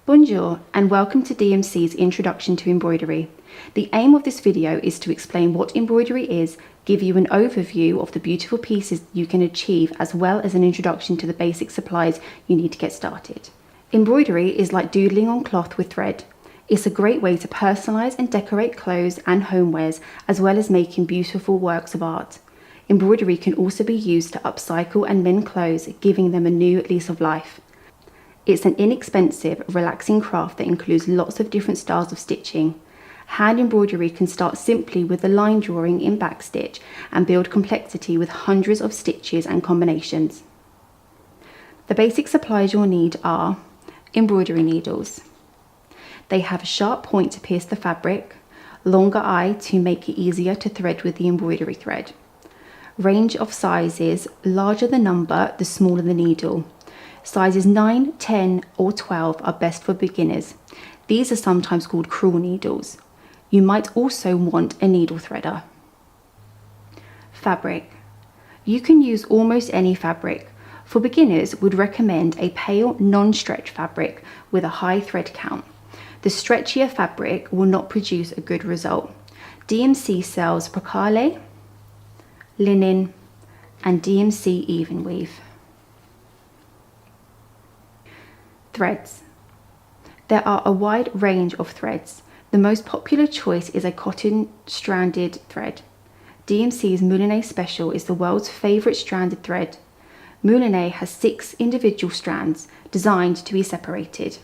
Bonjour and welcome to DMC's Introduction to Embroidery. The aim of this video is to explain what embroidery is, give you an overview of the beautiful pieces you can achieve, as well as an introduction to the basic supplies you need to get started. Embroidery is like doodling on cloth with thread. It's a great way to personalise and decorate clothes and homewares, as well as making beautiful works of art. Embroidery can also be used to upcycle and mend clothes, giving them a new lease of life. It's an inexpensive, relaxing craft that includes lots of different styles of stitching. Hand embroidery can start simply with a line drawing in backstitch and build complexity with hundreds of stitches and combinations. The basic supplies you'll need are embroidery needles. They have a sharp point to pierce the fabric, longer eye to make it easier to thread with the embroidery thread. Range of sizes: larger the number, the smaller the needle. Sizes 9, 10 or 12 are best for beginners. These are sometimes called cruel needles. You might also want a needle threader. Fabric. You can use almost any fabric. For beginners, we'd recommend a pale non-stretch fabric with a high thread count. The stretchier fabric will not produce a good result. DMC sells percale, linen and DMC even weave. Threads. There are a wide range of threads. The most popular choice is a cotton stranded thread. DMC's Moulinet Special is the world's favourite stranded thread. Moulinet has 6 individual strands designed to be separated.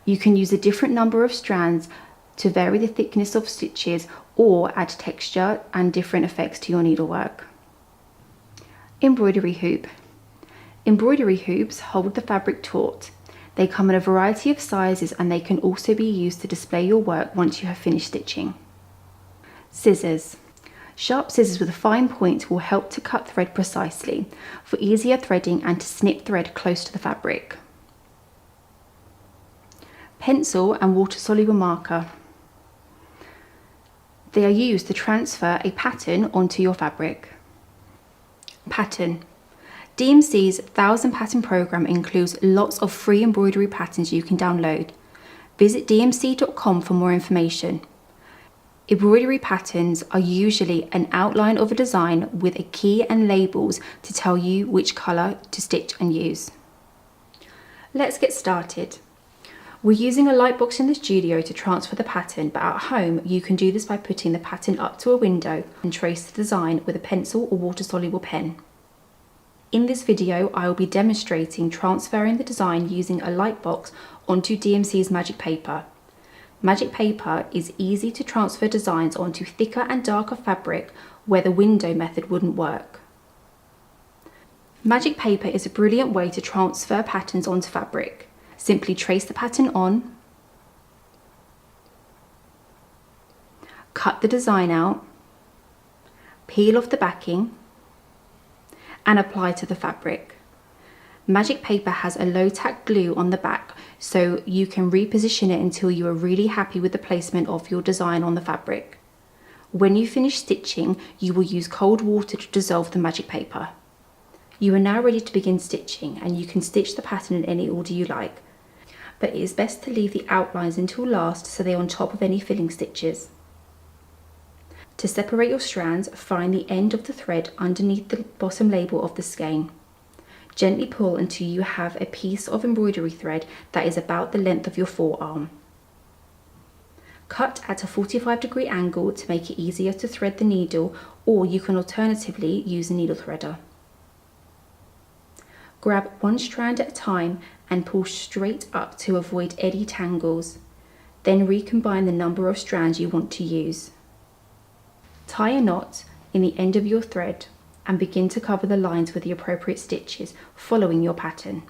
You can use a different number of strands to vary the thickness of stitches or add texture and different effects to your needlework. Embroidery hoop. Embroidery hoops hold the fabric taut. They come in a variety of sizes and they can also be used to display your work once you have finished stitching. Scissors. Sharp scissors with a fine point will help to cut thread precisely, for easier threading and to snip thread close to the fabric. Pencil and water-soluble marker. They are used to transfer a pattern onto your fabric. Pattern. DMC's 1000 pattern program includes lots of free embroidery patterns you can download. Visit dmc.com for more information. Embroidery patterns are usually an outline of a design with a key and labels to tell you which colour to stitch and use. Let's get started. We're using a light box in the studio to transfer the pattern, but at home you can do this by putting the pattern up to a window and trace the design with a pencil or water-soluble pen. In this video, I will be demonstrating transferring the design using a light box onto DMC's magic paper. Magic paper is easy to transfer designs onto thicker and darker fabric where the window method wouldn't work. Magic paper is a brilliant way to transfer patterns onto fabric. Simply trace the pattern on, cut the design out, peel off the backing, and apply to the fabric. Magic paper has a low-tack glue on the back, so you can reposition it until you are really happy with the placement of your design on the fabric. When you finish stitching, you will use cold water to dissolve the magic paper. You are now ready to begin stitching, and you can stitch the pattern in any order you like, but it is best to leave the outlines until last so they are on top of any filling stitches. To separate your strands, find the end of the thread underneath the bottom label of the skein. Gently pull until you have a piece of embroidery thread that is about the length of your forearm. Cut at a 45-degree angle to make it easier to thread the needle, or you can alternatively use a needle threader. Grab one strand at a time and pull straight up to avoid any tangles. Then recombine the number of strands you want to use. Tie a knot in the end of your thread and begin to cover the lines with the appropriate stitches, following your pattern.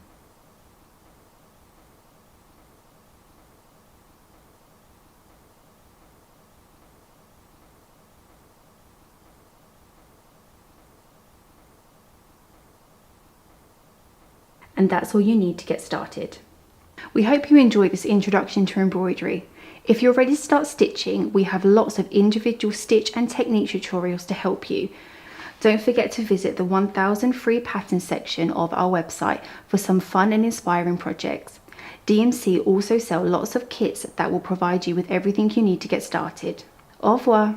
And that's all you need to get started. We hope you enjoyed this introduction to embroidery. If you're ready to start stitching, we have lots of individual stitch and technique tutorials to help you. Don't forget to visit the 1000 free pattern section of our website for some fun and inspiring projects. DMC also sell lots of kits that will provide you with everything you need to get started. Au revoir!